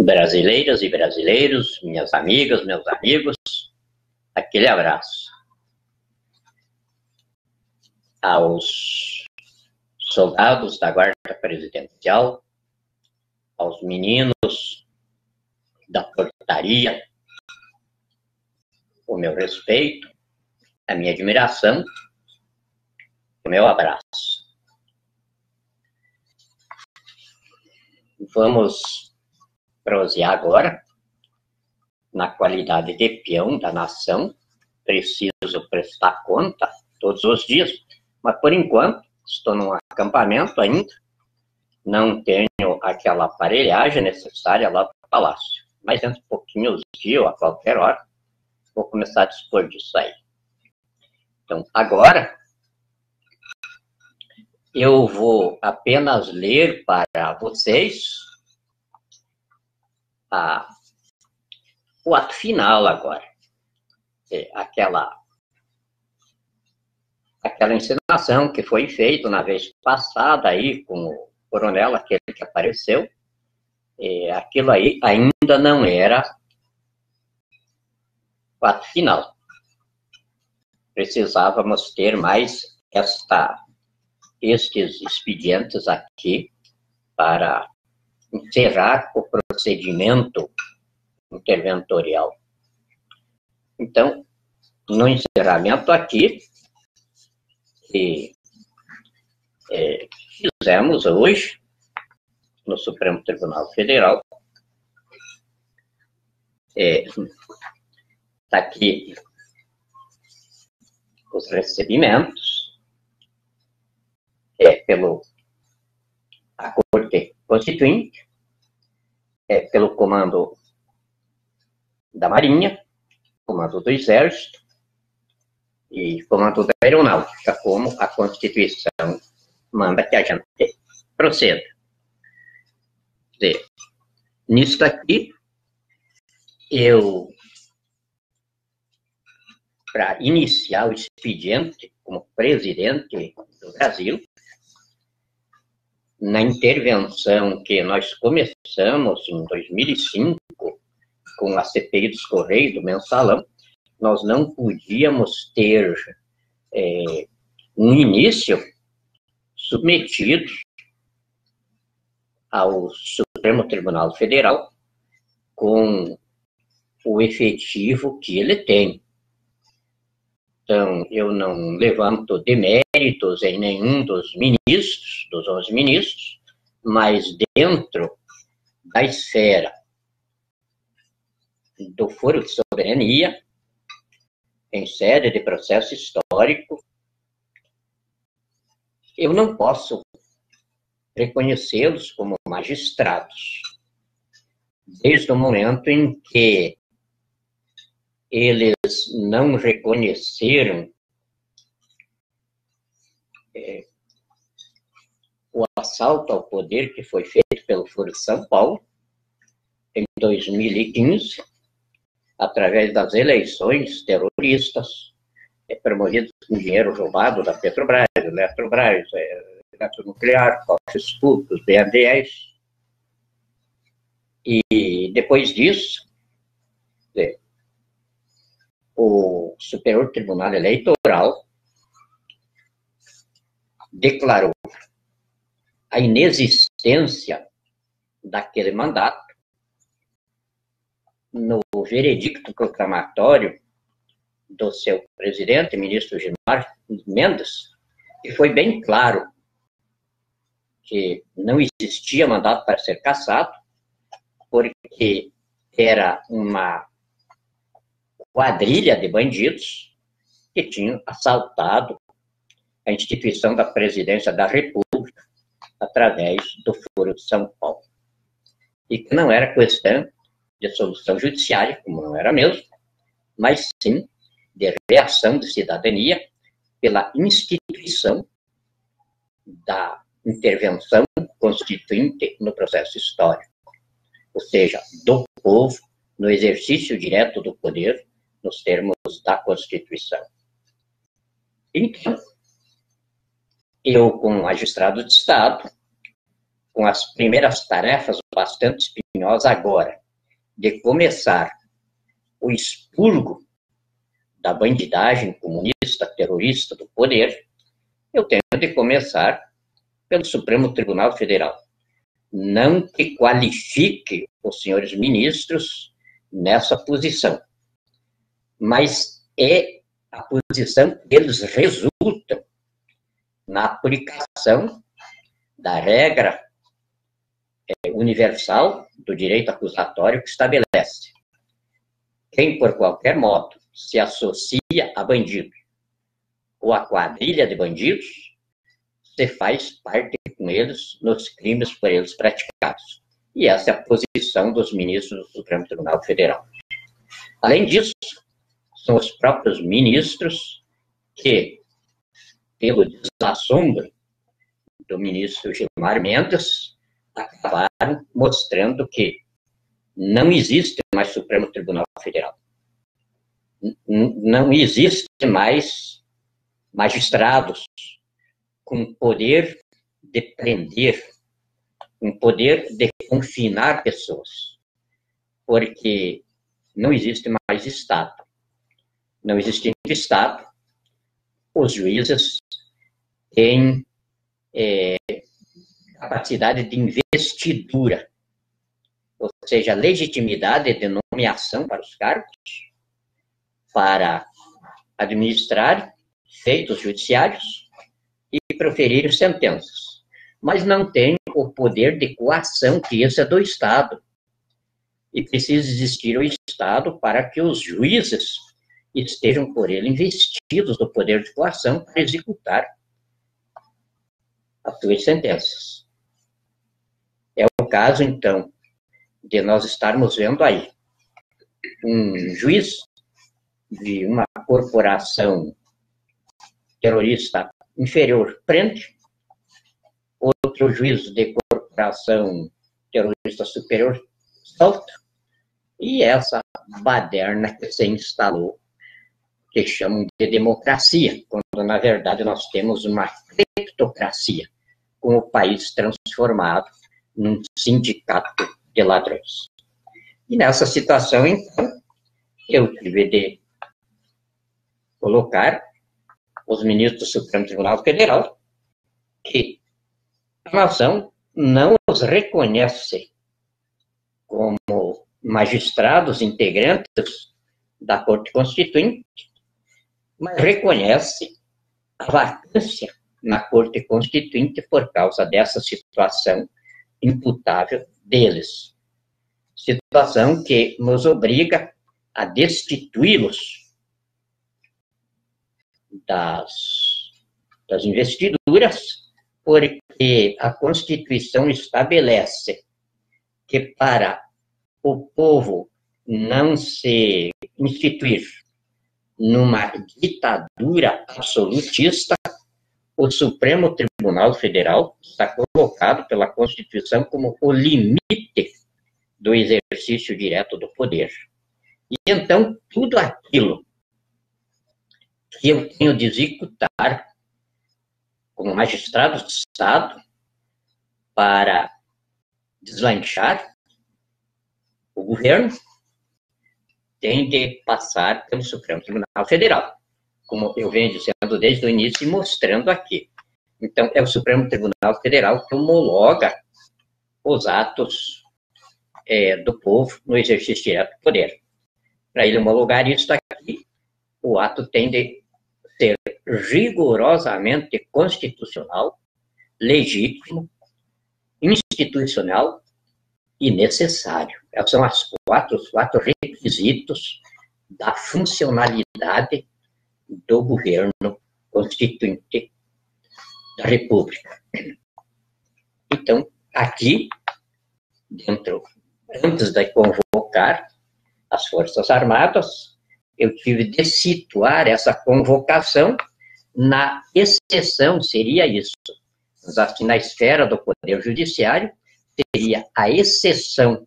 Brasileiras e brasileiros, minhas amigas, meus amigos, aquele abraço. Aos soldados da Guarda Presidencial, aos meninos da portaria, o meu respeito, a minha admiração, o meu abraço. Vamos prosear agora, na qualidade de peão da nação. Preciso prestar conta todos os dias, mas por enquanto estou num acampamento ainda, não tenho aquela aparelhagem necessária lá do palácio, mas dentro de pouquinhos dias, a qualquer hora, vou começar a dispor disso aí. Então, agora, eu vou apenas ler para vocês o ato final agora. Aquela encenação que foi feita na vez passada aí com o coronel, aquele que apareceu. Aquilo aí ainda não era o ato final. Precisávamos ter mais estes expedientes aqui para encerrar o procedimento interventorial. Então, no encerramento aqui, que fizemos hoje no Supremo Tribunal Federal, está aqui os recebimentos a Corte Constituinte, pelo Comando da Marinha, Comando do Exército e Comando da Aeronáutica, como a Constituição manda que a gente proceda. Nisso aqui, para iniciar o expediente como presidente do Brasil, na intervenção que nós começamos em 2005, com a CPI dos Correios, do Mensalão, nós não podíamos ter um início submetido ao Supremo Tribunal Federal com o efetivo que ele tem. Então, eu não levanto deméritos em nenhum dos 11 ministros, mas dentro da esfera do Foro de Soberania, em sede de processo histórico, eu não posso reconhecê-los como magistrados, desde o momento em que eles não reconheceram o assalto ao poder que foi feito pelo Foro de São Paulo em 2015, através das eleições terroristas, promovidas com dinheiro roubado da Petrobras, Eletrobras, Eletronuclear, cofres públicos, BNDES. E depois disso, o Superior Tribunal Eleitoral declarou a inexistência daquele mandato no veredicto proclamatório do seu presidente, ministro Gilmar Mendes, que foi bem claro que não existia mandato para ser cassado, porque era uma quadrilha de bandidos que tinham assaltado a instituição da presidência da República através do Foro de São Paulo. E que não era questão de solução judiciária, como não era mesmo, mas sim de reação de cidadania pela instituição da intervenção constituinte no processo histórico, ou seja, do povo no exercício direto do poder nos termos da Constituição. Então, eu, como magistrado de Estado, com as primeiras tarefas bastante espinhosas agora, de começar o expurgo da bandidagem comunista, terrorista do poder, eu tenho de começar pelo Supremo Tribunal Federal. Não que qualifique os senhores ministros nessa posição, mas é a posição que eles resultam na aplicação da regra universal do direito acusatório que estabelece: quem por qualquer modo se associa a bandido ou a quadrilha de bandidos, você faz parte com eles nos crimes por eles praticados. E essa é a posição dos ministros do Supremo Tribunal Federal. Além disso, são os próprios ministros que, pelo desassombro do ministro Gilmar Mendes, acabaram mostrando que não existe mais Supremo Tribunal Federal. Não existe mais magistrados com poder de prender, com poder de confinar pessoas, porque não existe mais Estado. Não existindo Estado, os juízes têm capacidade de investidura, ou seja, legitimidade de nomeação para os cargos, para administrar feitos judiciários e proferir sentenças. Mas não tem o poder de coação, que esse é do Estado. E precisa existir o Estado para que os juízes estejam por ele investidos do poder de coação para executar as suas sentenças. É o caso, então, de nós estarmos vendo aí um juiz de uma corporação terrorista inferior prende, outro juiz de corporação terrorista superior solta, e essa baderna que se instalou, que chamam de democracia, quando na verdade nós temos uma cleptocracia, com o país transformado num sindicato de ladrões. E nessa situação, então, eu tive de colocar os ministros do Supremo Tribunal Federal que a nação não os reconhece como magistrados integrantes da Corte Constituinte, mas reconhece a vacância na Corte Constituinte por causa dessa situação imputável deles. Situação que nos obriga a destituí-los das investiduras, porque a Constituição estabelece que para o povo não se instituir numa ditadura absolutista, o Supremo Tribunal Federal está colocado pela Constituição como o limite do exercício direto do poder. E então, tudo aquilo que eu tenho de executar como magistrado de Estado para deslanchar o governo tem de passar pelo Supremo Tribunal Federal, como eu venho dizendo desde o início e mostrando aqui. Então, é o Supremo Tribunal Federal que homologa os atos do povo no exercício direto do poder. Para ele homologar isso aqui, o ato tem de ser rigorosamente constitucional, legítimo, institucional e necessário. Esses são os quatro requisitos da funcionalidade do governo constituinte da República. Então, aqui, antes de convocar as Forças Armadas, eu tive de situar essa convocação na exceção, seria isso. Mas assim, na esfera do Poder Judiciário, seria a exceção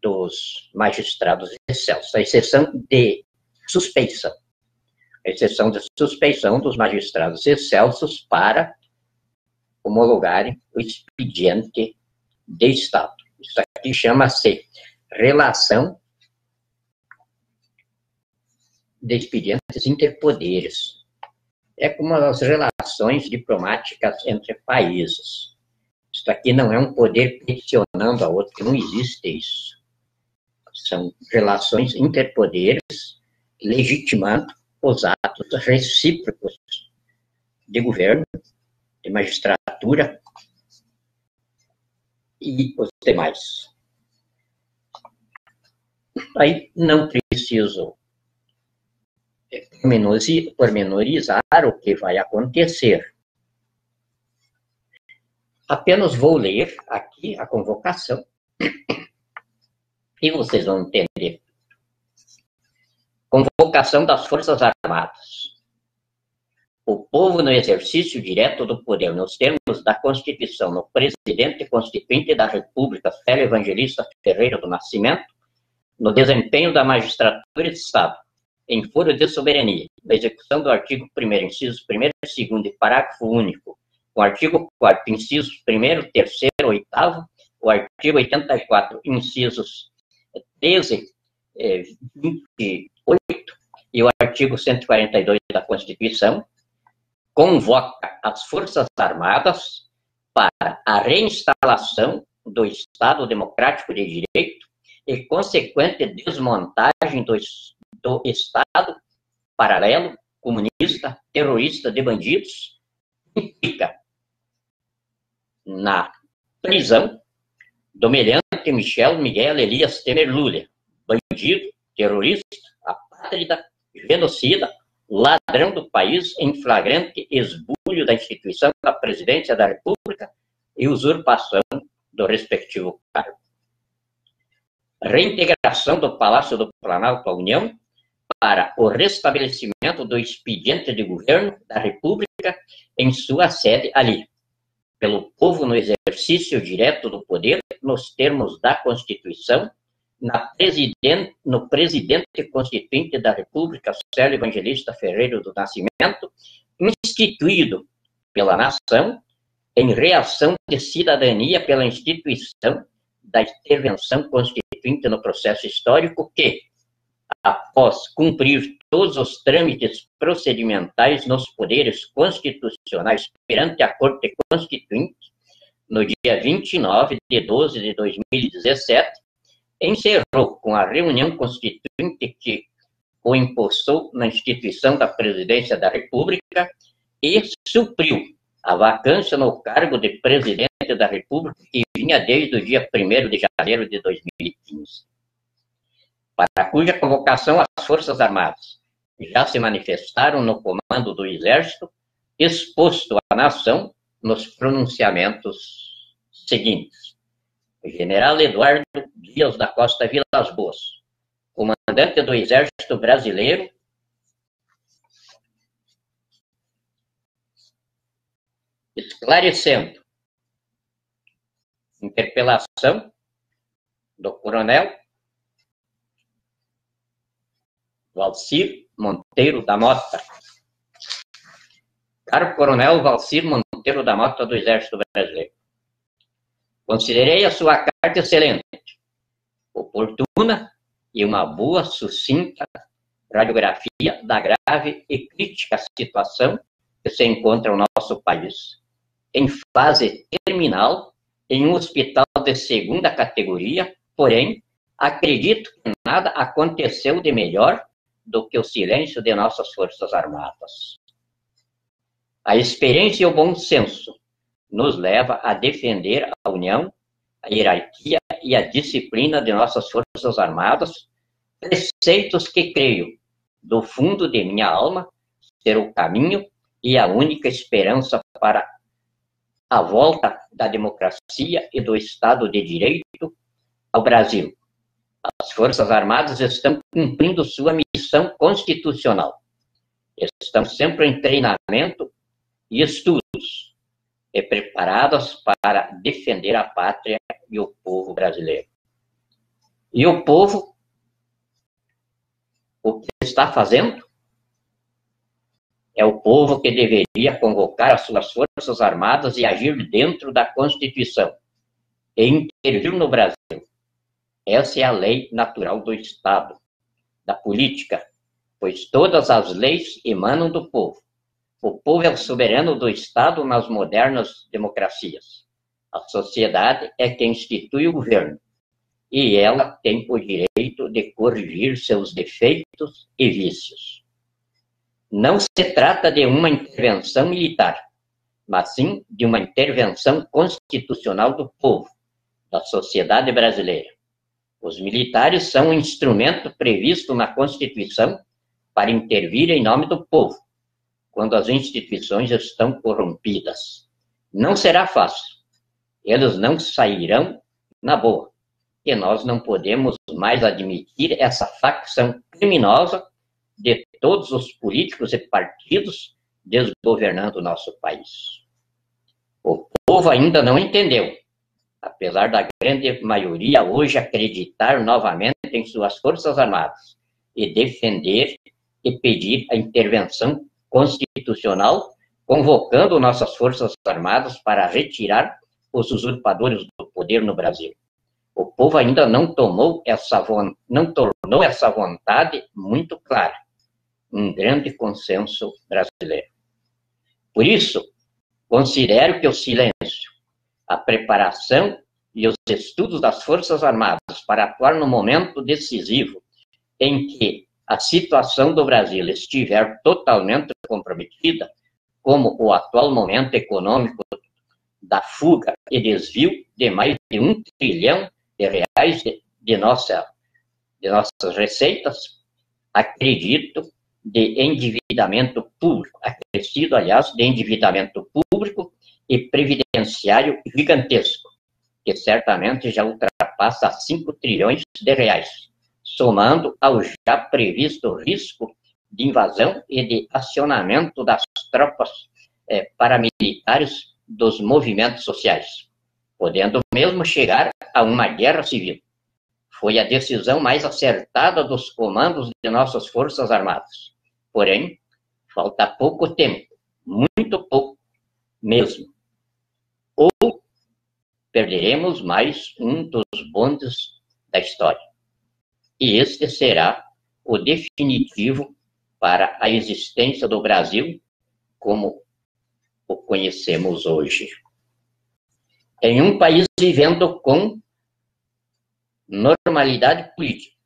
dos magistrados excelsos, a exceção de suspeição. A exceção de suspeição dos magistrados excelsos para homologarem o expediente de Estado. Isso aqui chama-se relação de expedientes interpoderes. É como as relações diplomáticas entre países. Isso aqui não é um poder peticionando a outro, não existe isso. São relações interpoderes legitimando os atos recíprocos de governo, de magistratura e os demais. Aí não preciso pormenorizar o que vai acontecer. Apenas vou ler aqui a convocação e vocês vão entender. Convocação das Forças Armadas. O povo, no exercício direto do poder, nos termos da Constituição, no Presidente Constituinte da República, Célio Evangelista Ferreira do Nascimento, no desempenho da magistratura de Estado, em foro de soberania, na execução do artigo 1º, incisos 1º e 2º e parágrafo único, o artigo 4º, incisos 1º, 3º e 8º, o artigo 84, incisos 13, 28 e o artigo 142 da Constituição, convoca as Forças Armadas para a reinstalação do Estado Democrático de Direito e consequente desmontagem do Estado paralelo, comunista, terrorista de bandidos, implica na prisão do meliante Miguel Elias Temer Lula, bandido, terrorista, apátrida, genocida, ladrão do país em flagrante esbulho da instituição da Presidência da República e usurpação do respectivo cargo. Reintegração do Palácio do Planalto à União para o restabelecimento do expediente de governo da República em sua sede ali, pelo povo no exercício direto do poder, nos termos da Constituição, no Presidente Constituinte da República, Célio Evangelista Ferreira do Nascimento, instituído pela nação em reação de cidadania pela instituição da intervenção constituinte no processo histórico que, após cumprir todos os trâmites procedimentais nos poderes constitucionais perante a Corte Constituinte, no dia 29 de 12 de 2017, encerrou com a reunião constituinte que o impulsou na instituição da Presidência da República e supriu a vacância no cargo de Presidente da República que vinha desde o dia 1º de janeiro de 2015. Para cuja convocação as Forças Armadas já se manifestaram no comando do Exército, exposto à nação nos pronunciamentos seguintes. O general Eduardo Dias da Costa Vilas Boas, comandante do Exército Brasileiro, esclarecendo interpelação do coronel Valcir Monteiro da Mota. Caro coronel Valcir Monteiro da Mota do Exército Brasileiro, considerei a sua carta excelente, oportuna e uma boa, sucinta radiografia da grave e crítica situação que se encontra o nosso país, em fase terminal, em um hospital de segunda categoria, porém, acredito que nada aconteceu de melhor do que o silêncio de nossas Forças Armadas. A experiência e o bom senso nos leva a defender a união, a hierarquia e a disciplina de nossas Forças Armadas, preceitos que creio, do fundo de minha alma, ser o caminho e a única esperança para a volta da democracia e do Estado de Direito ao Brasil. As Forças Armadas estão cumprindo sua missão constitucional. Estão sempre em treinamento e estudos, e preparadas para defender a pátria e o povo brasileiro. E o povo, o que está fazendo? É o povo que deveria convocar as suas Forças Armadas e agir dentro da Constituição, e intervir no Brasil. Essa é a lei natural do Estado, da política, pois todas as leis emanam do povo. O povo é o soberano do Estado nas modernas democracias. A sociedade é quem institui o governo, e ela tem o direito de corrigir seus defeitos e vícios. Não se trata de uma intervenção militar, mas sim de uma intervenção constitucional do povo, da sociedade brasileira. Os militares são um instrumento previsto na Constituição para intervir em nome do povo, quando as instituições estão corrompidas. Não será fácil. Eles não sairão na boa. E nós não podemos mais admitir essa facção criminosa de todos os políticos e partidos desgovernando o nosso país. O povo ainda não entendeu, apesar da grande maioria hoje acreditar novamente em suas Forças Armadas e defender e pedir a intervenção constitucional, convocando nossas Forças Armadas para retirar os usurpadores do poder no Brasil. O povo ainda não tornou essa vontade muito clara, um grande consenso brasileiro. Por isso, considero que o silêncio, a preparação e os estudos das Forças Armadas para atuar no momento decisivo em que a situação do Brasil estiver totalmente comprometida, como o atual momento econômico da fuga e desvio de mais de 1 trilhão de reais de nossas receitas, acredito, de endividamento público, acrescido, aliás, de endividamento público e previdenciário gigantesco, que certamente já ultrapassa 5 trilhões de reais, somando ao já previsto risco de invasão e de acionamento das tropas paramilitares dos movimentos sociais, podendo mesmo chegar a uma guerra civil. Foi a decisão mais acertada dos comandos de nossas Forças Armadas. Porém, falta pouco tempo, muito pouco mesmo. Ou perderemos mais um dos bondes da história. E este será o definitivo para a existência do Brasil como o conhecemos hoje. Em um país vivendo com normalidade política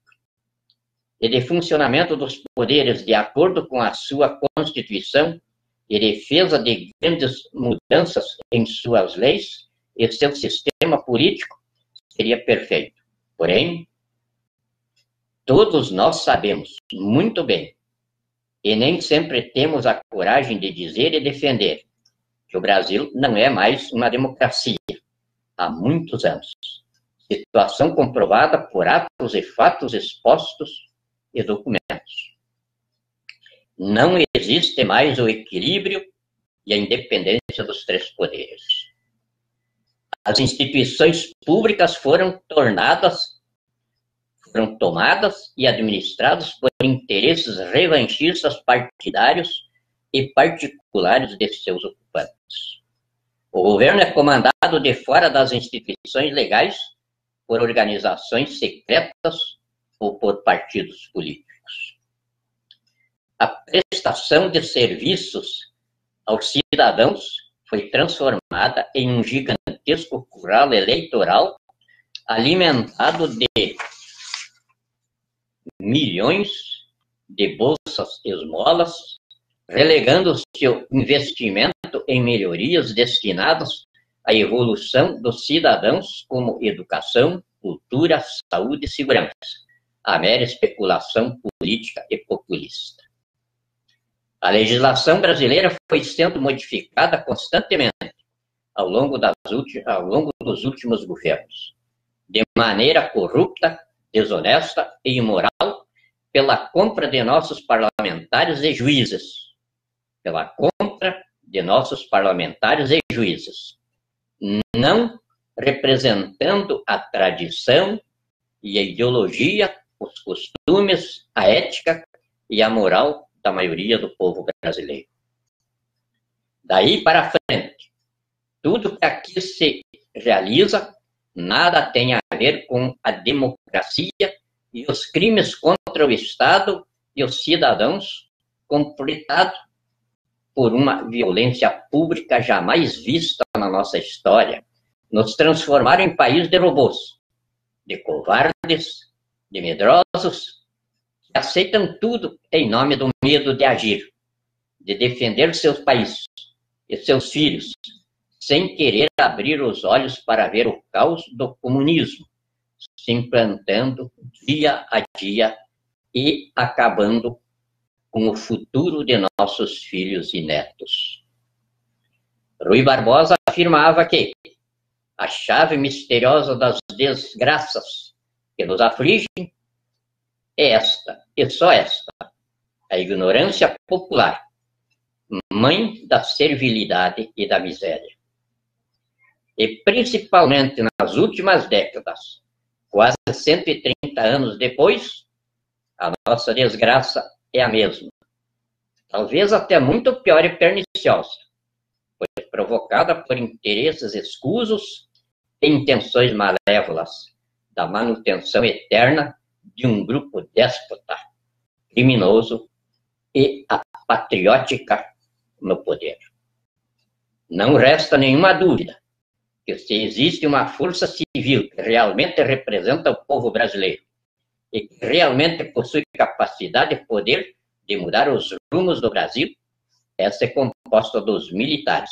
e de funcionamento dos poderes de acordo com a sua Constituição e defesa de grandes mudanças em suas leis e seu sistema político, seria perfeito. Porém, todos nós sabemos muito bem, e nem sempre temos a coragem de dizer e defender, que o Brasil não é mais uma democracia há muitos anos. Situação comprovada por atos e fatos expostos e documentos. Não existe mais o equilíbrio e a independência dos 3 poderes. As instituições públicas foram tomadas e administradas por interesses revanchistas partidários e particulares de seus ocupantes. O governo é comandado de fora das instituições legais por organizações secretas ou por partidos políticos. A prestação de serviços aos cidadãos foi transformada em um gigantesco curral eleitoral alimentado de milhões de bolsas esmolas, relegando seu investimento em melhorias destinadas à evolução dos cidadãos como educação, cultura, saúde e segurança, a mera especulação política e populista. A legislação brasileira foi sendo modificada constantemente ao longo dos últimos governos, de maneira corrupta, desonesta e imoral, pela compra de nossos parlamentares e juízes. Não representando a tradição e a ideologia, os costumes, a ética e a moral da maioria do povo brasileiro. Daí para frente, tudo que aqui se realiza nada tem a ver com a democracia e os crimes contra o Estado e os cidadãos, completado por uma violência pública jamais vista na nossa história, nos transformaram em país de robôs, de covardes, de medrosos, que aceitam tudo em nome do medo de agir, de defender seus países e seus filhos, sem querer abrir os olhos para ver o caos do comunismo, se implantando dia a dia e acabando com o futuro de nossos filhos e netos. Rui Barbosa afirmava que a chave misteriosa das desgraças que nos afligem é esta, e só esta, a ignorância popular, mãe da servilidade e da miséria. E principalmente nas últimas décadas, quase 130 anos depois, a nossa desgraça é a mesma. Talvez até muito pior e perniciosa, pois provocada por interesses escusos e intenções malévolas da manutenção eterna de um grupo déspota, criminoso e patriótica no poder. Não resta nenhuma dúvida que se existe uma força civil que realmente representa o povo brasileiro e que realmente possui capacidade e poder de mudar os rumos do Brasil, essa é composta dos militares,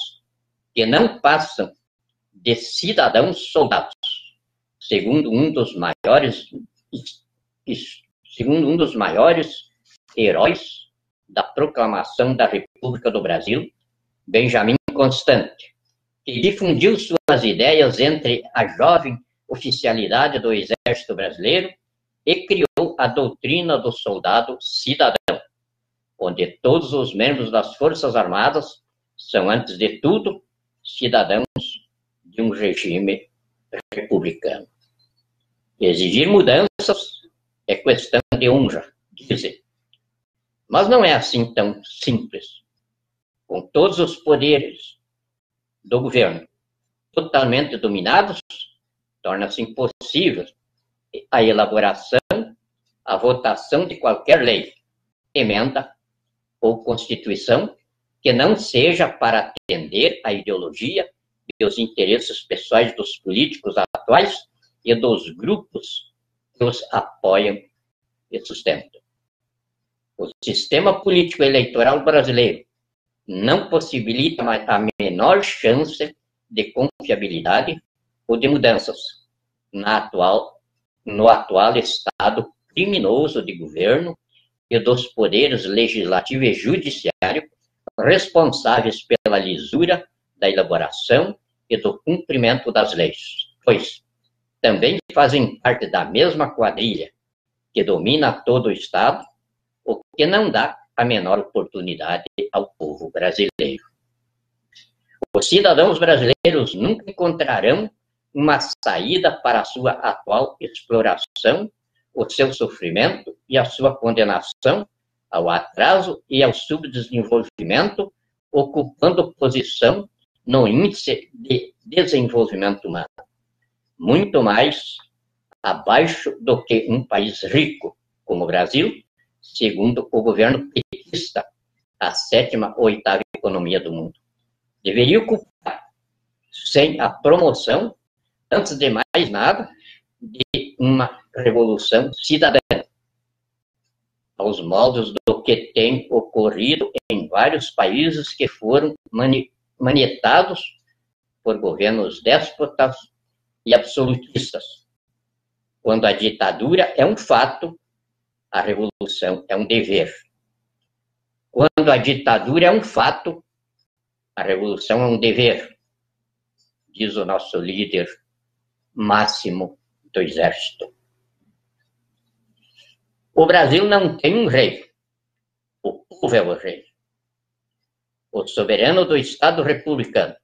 que não passam de cidadãos soldados, segundo um dos maiores heróis da proclamação da República do Brasil, Benjamin Constant, que difundiu suas ideias entre a jovem oficialidade do Exército Brasileiro e criou a doutrina do soldado cidadão, onde todos os membros das Forças Armadas são, antes de tudo, cidadãos de um regime republicano. Exigir mudanças é questão de honra, dizem. Mas não é assim tão simples. Com todos os poderes do governo totalmente dominados, torna-se impossível a elaboração, a votação de qualquer lei, emenda ou constituição que não seja para atender à ideologia e os interesses pessoais dos políticos atuais e dos grupos que os apoiam e sustentam. O sistema político eleitoral brasileiro não possibilita a menor chance de confiabilidade ou de mudanças no atual estado criminoso de governo e dos poderes legislativo e judiciário responsáveis pela lisura da elaboração e do cumprimento das leis, pois também fazem parte da mesma quadrilha que domina todo o Estado, o que não dá a menor oportunidade ao povo brasileiro. Os cidadãos brasileiros nunca encontrarão uma saída para a sua atual exploração, o seu sofrimento e a sua condenação ao atraso e ao subdesenvolvimento, ocupando posição no índice de desenvolvimento humano, muito mais abaixo do que um país rico como o Brasil, segundo o governo petista, a 7ª ou 8ª economia do mundo. Deveria ocupar, sem a promoção, antes de mais nada, de uma revolução cidadã, aos moldes do que tem ocorrido em vários países que foram manietados por governos déspotas e absolutistas. Quando a ditadura é um fato, a revolução é um dever. Quando a ditadura é um fato, a revolução é um dever, diz o nosso líder máximo do Exército. O Brasil não tem um rei. O povo é o rei. O soberano do Estado republicano.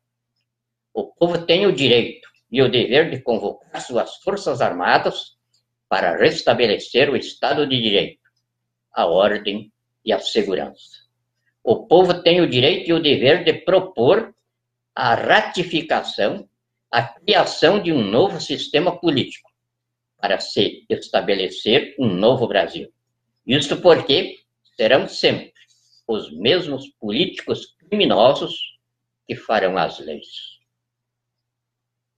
O povo tem o direito e o dever de convocar suas forças armadas para restabelecer o Estado de Direito, a ordem e a segurança. O povo tem o direito e o dever de propor a ratificação a criação de um novo sistema político para se estabelecer um novo Brasil. Isto porque serão sempre os mesmos políticos criminosos que farão as leis.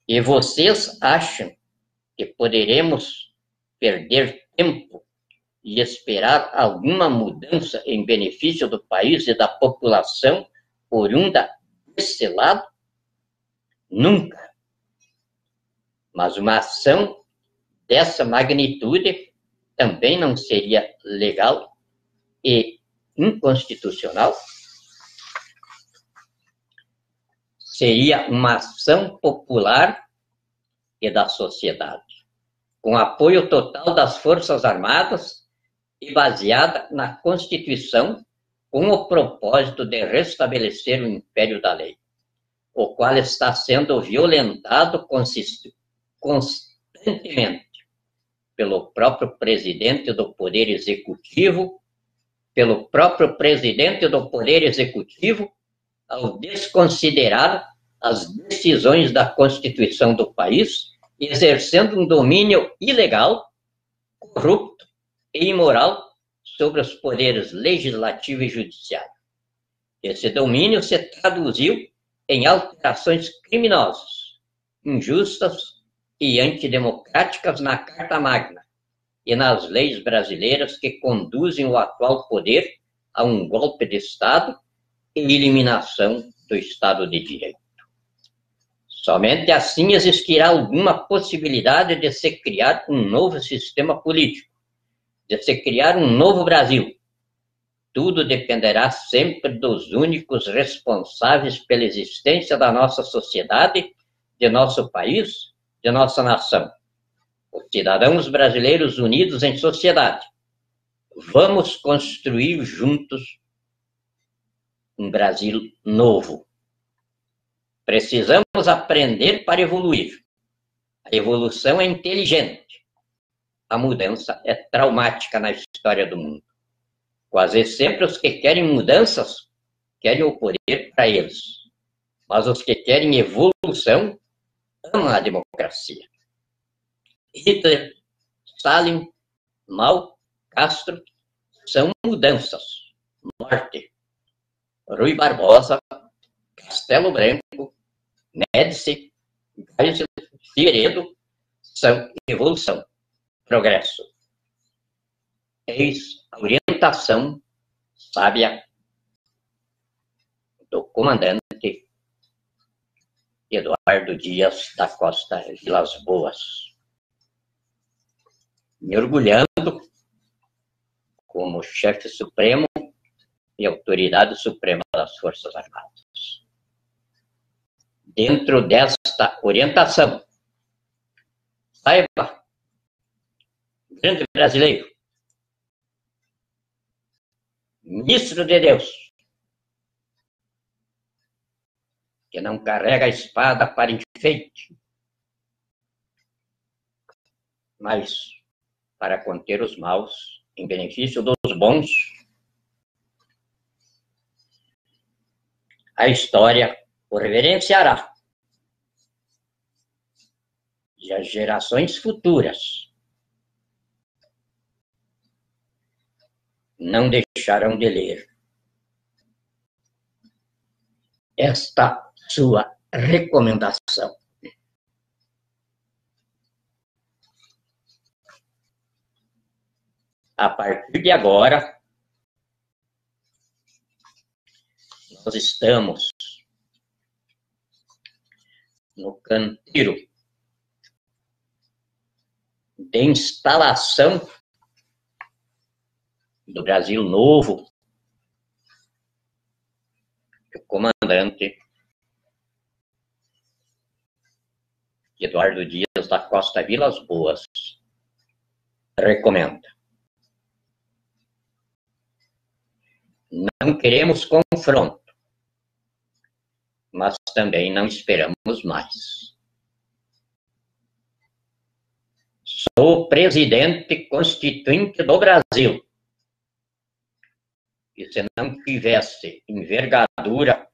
E vocês acham que poderemos perder tempo e esperar alguma mudança em benefício do país e da população oriunda desse lado? Nunca. Mas uma ação dessa magnitude também não seria legal e inconstitucional? Seria uma ação popular e da sociedade, com apoio total das Forças Armadas e baseada na Constituição, com o propósito de restabelecer o império da lei, o qual está sendo violentado constantemente pelo próprio presidente do Poder Executivo, ao desconsiderar as decisões da Constituição do país, exercendo um domínio ilegal, corrupto e imoral sobre os poderes legislativo e judiciário. Esse domínio se traduziu em alterações criminosas, injustas e antidemocráticas na Carta Magna e nas leis brasileiras que conduzem o atual poder a um golpe de Estado e eliminação do Estado de Direito. Somente assim existirá alguma possibilidade de se criar um novo sistema político, de se criar um novo Brasil. Tudo dependerá sempre dos únicos responsáveis pela existência da nossa sociedade, de nosso país, de nossa nação. Os cidadãos brasileiros unidos em sociedade. Vamos construir juntos um Brasil novo. Precisamos aprender para evoluir. A evolução é inteligente. A mudança é traumática na história do mundo. Quase sempre os que querem mudanças querem o poder para eles. Mas os que querem evolução amam a democracia. Hitler, Stalin, Mao, Castro são mudanças. Morte. Rui Barbosa, Castelo Branco, Médici, Geisel, Figueiredo são evolução, progresso. Eis a orientação sábia do comandante Eduardo Dias da Costa Vilas Boas, me orgulhando como chefe supremo e autoridade suprema das Forças Armadas. Dentro desta orientação, saiba, grande brasileiro, ministro de Deus, que não carrega a espada para enfeite, mas para conter os maus em benefício dos bons. A história o reverenciará e as gerações futuras não deixarão de ler esta sua recomendação. A partir de agora, nós estamos no canteiro de instalação do Brasil Novo, que o comandante Eduardo Dias da Costa Vilas Boas recomenda. Não queremos confronto, mas também não esperamos mais. Sou o presidente constituinte do Brasil. E se não tivesse envergadura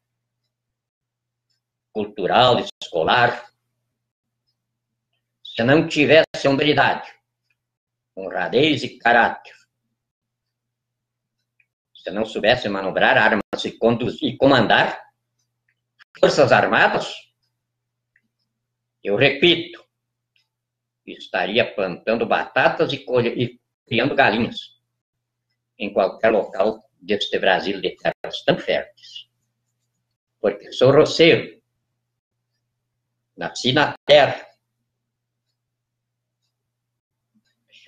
cultural, escolar, se não tivesse hombridade, honradez e caráter, se não soubesse manobrar armas e conduzir e comandar forças armadas, eu repito, estaria plantando batatas e criando galinhas em qualquer local deste Brasil de terras tão férteis. Porque sou roceiro, nasci na terra,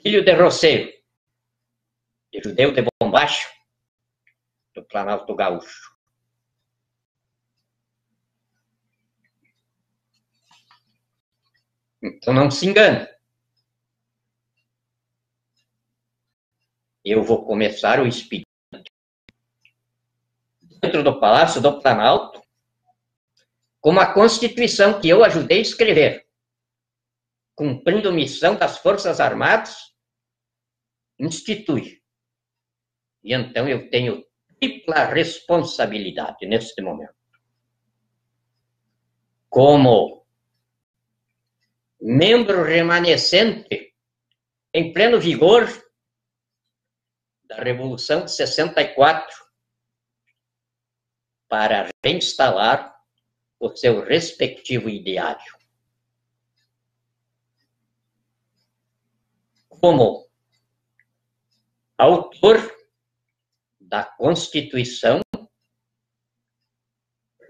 filho de roceiro, de judeu de Bombacho, do Planalto Gaúcho. Então não se engane. Eu vou começar o expediente dentro do Palácio do Planalto com a Constituição que eu ajudei a escrever, cumprindo missão das Forças Armadas, institui. E então eu tenho tripla responsabilidade neste momento. Como membro remanescente, em pleno vigor, da Revolução de 64, para reinstalar o seu respectivo ideário. Como autor da Constituição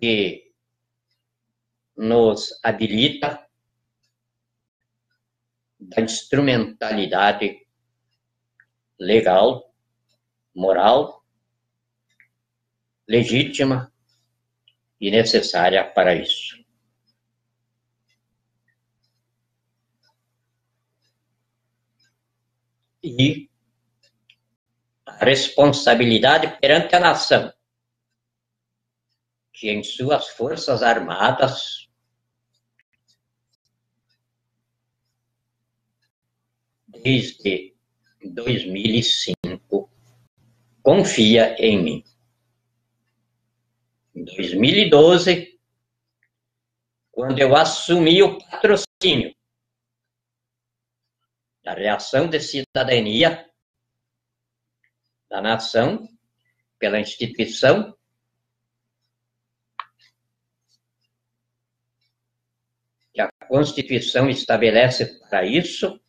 que nos habilita da instrumentalidade legal, moral, legítima e necessária para isso. E a responsabilidade perante a nação, que em suas forças armadas desde 2005 confia em mim. Em 2012, quando eu assumi o patrocínio da Reação de Cidadania da nação pela instituição que a Constituição estabelece para isso,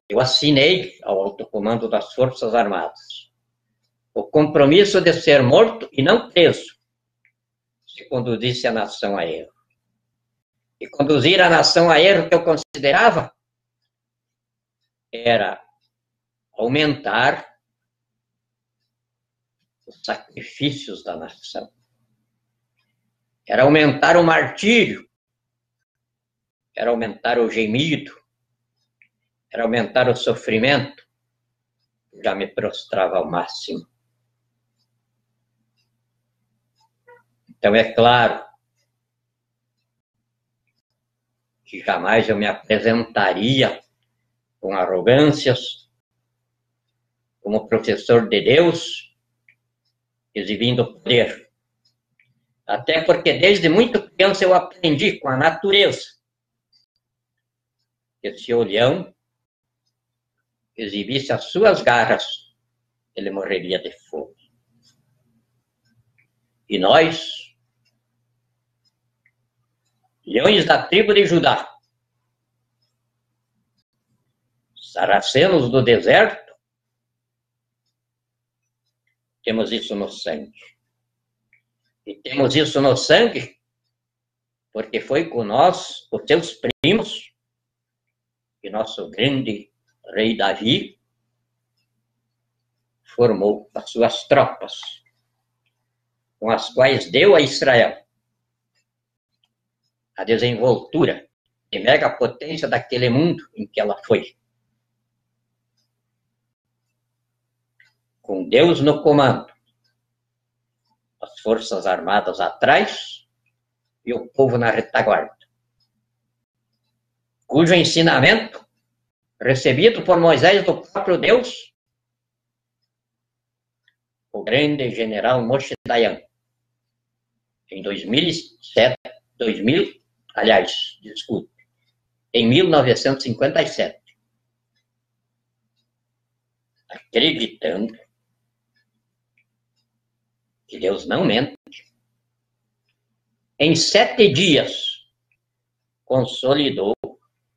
eu assinei ao alto comando das Forças Armadas o compromisso de ser morto e não preso, se conduzisse a nação a erro. E conduzir a nação a erro que eu considerava era aumentar os sacrifícios da nação. Era aumentar o martírio, era aumentar o gemido, era aumentar o sofrimento. Já me prostrava ao máximo. Então, é claro que jamais eu me apresentaria com arrogâncias, como professor de Deus, exibindo poder. Até porque desde muito criança eu aprendi com a natureza que se o leão exibisse as suas garras, ele morreria de fome. E nós, leões da tribo de Judá, saracenos do deserto, temos isso no sangue. E temos isso no sangue porque foi com nós, os seus primos, que nosso grande rei Davi formou as suas tropas, com as quais deu a Israel a desenvoltura e megapotência daquele mundo em que ela foi. Com Deus no comando, as forças armadas atrás e o povo na retaguarda, cujo ensinamento, recebido por Moisés do próprio Deus, o grande general Moshe Dayan, em 2007, 2000, aliás, desculpe, em 1957, acreditando que Deus não mente. Em 7 dias, consolidou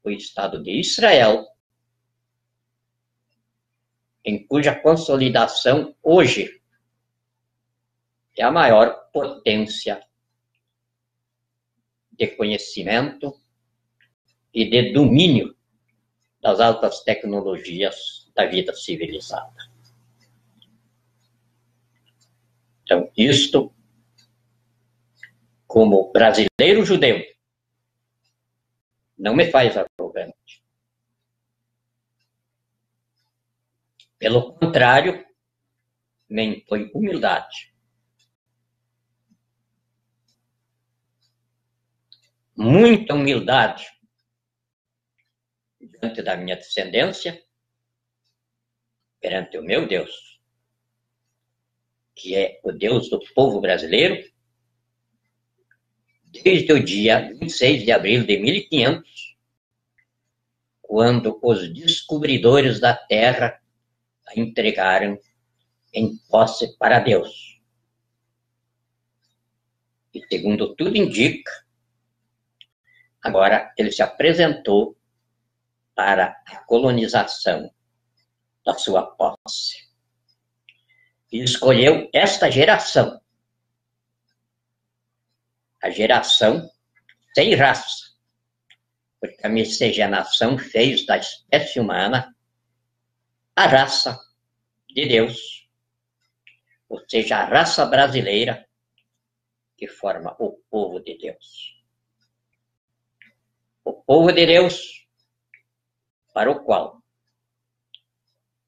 o Estado de Israel, em cuja consolidação hoje é a maior potência de conhecimento e de domínio das altas tecnologias da vida civilizada. Então, isto, como brasileiro judeu, não me faz arrogante. Pelo contrário, me impõe humildade. Muita humildade diante da minha descendência, perante o meu Deus, que é o Deus do povo brasileiro, desde o dia 26 de abril de 1500, quando os descobridores da terra a entregaram em posse para Deus. E segundo tudo indica, agora ele se apresentou para a colonização da sua posse. E escolheu esta geração, a geração sem raça, porque a miscigenação fez da espécie humana a raça de Deus, ou seja, a raça brasileira que forma o povo de Deus. O povo de Deus para o qual,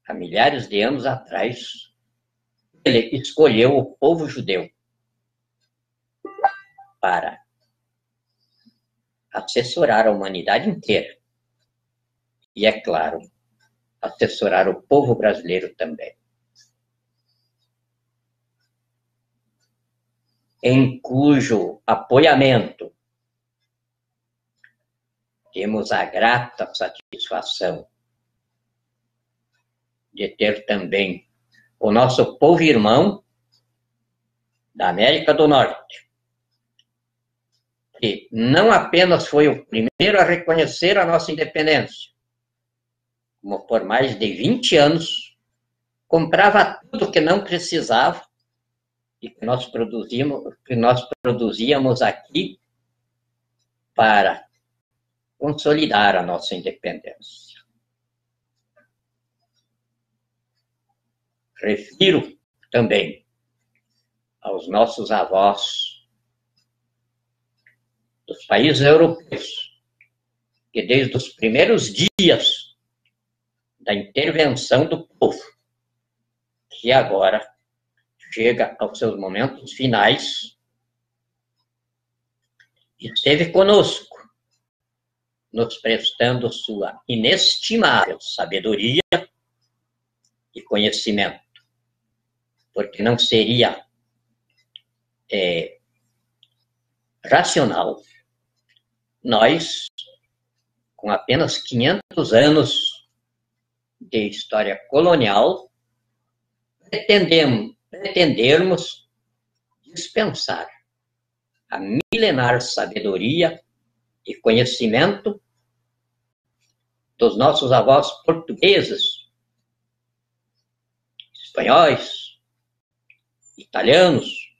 há milhares de anos atrás, ele escolheu o povo judeu para assessorar a humanidade inteira. E, é claro, assessorar o povo brasileiro também. Em cujo apoiamento temos a grata satisfação de ter também o nosso povo irmão da América do Norte, que não apenas foi o primeiro a reconhecer a nossa independência, como por mais de 20 anos comprava tudo que não precisava e que nós produzíamos aqui para consolidar a nossa independência. Refiro também aos nossos avós dos países europeus, que desde os primeiros dias da intervenção do povo, que agora chega aos seus momentos finais, esteve conosco, nos prestando sua inestimável sabedoria e conhecimento, porque não seria racional nós, com apenas 500 anos de história colonial, pretendermos dispensar a milenar sabedoria e conhecimento dos nossos avós portugueses, espanhóis, italianos,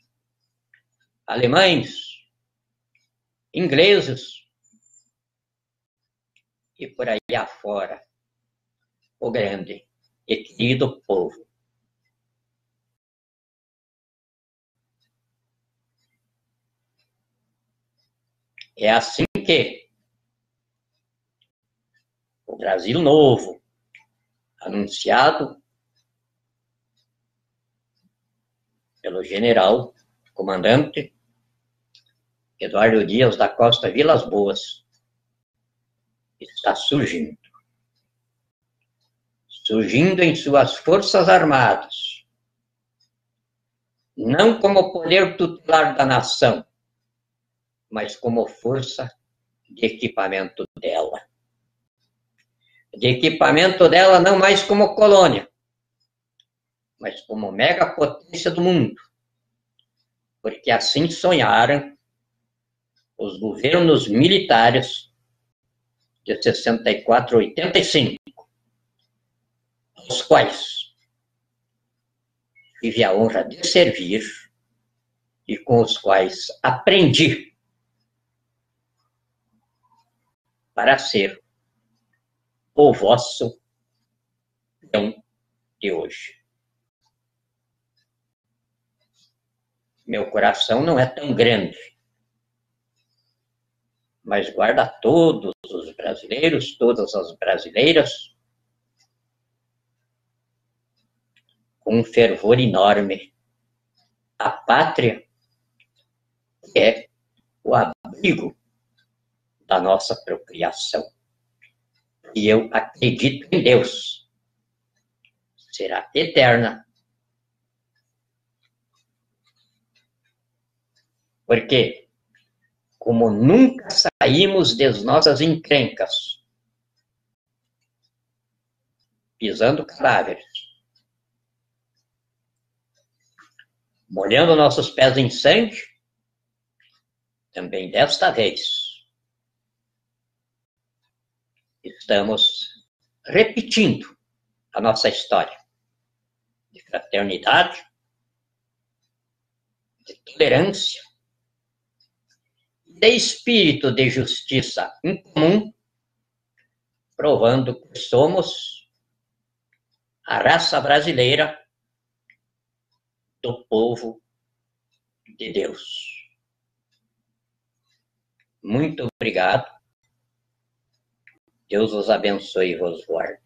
alemães, ingleses e por aí afora, o grande e querido povo. É assim que o Brasil Novo, anunciado pelo general comandante Eduardo Dias da Costa Vilas Boas, está surgindo. Surgindo em suas forças armadas, não como poder tutelar da nação, mas como força de equipamento dela. de equipamento dela não mais como colônia, mas como megapotência do mundo, porque assim sonharam os governos militares de 64 a 85, aos quais tive a honra de servir e com os quais aprendi para ser o vosso peão de hoje. Meu coração não é tão grande, mas guarda todos os brasileiros, todas as brasileiras, com um fervor enorme. A pátria é o abrigo da nossa procriação. E eu acredito em Deus. Será eterna. Porque, como nunca saímos das nossas encrencas, pisando cadáveres, molhando nossos pés em sangue, também desta vez estamos repetindo a nossa história de fraternidade, de tolerância, de espírito de justiça em comum, provando que somos a raça brasileira do povo de Deus. Muito obrigado. Deus os abençoe e vos guarde.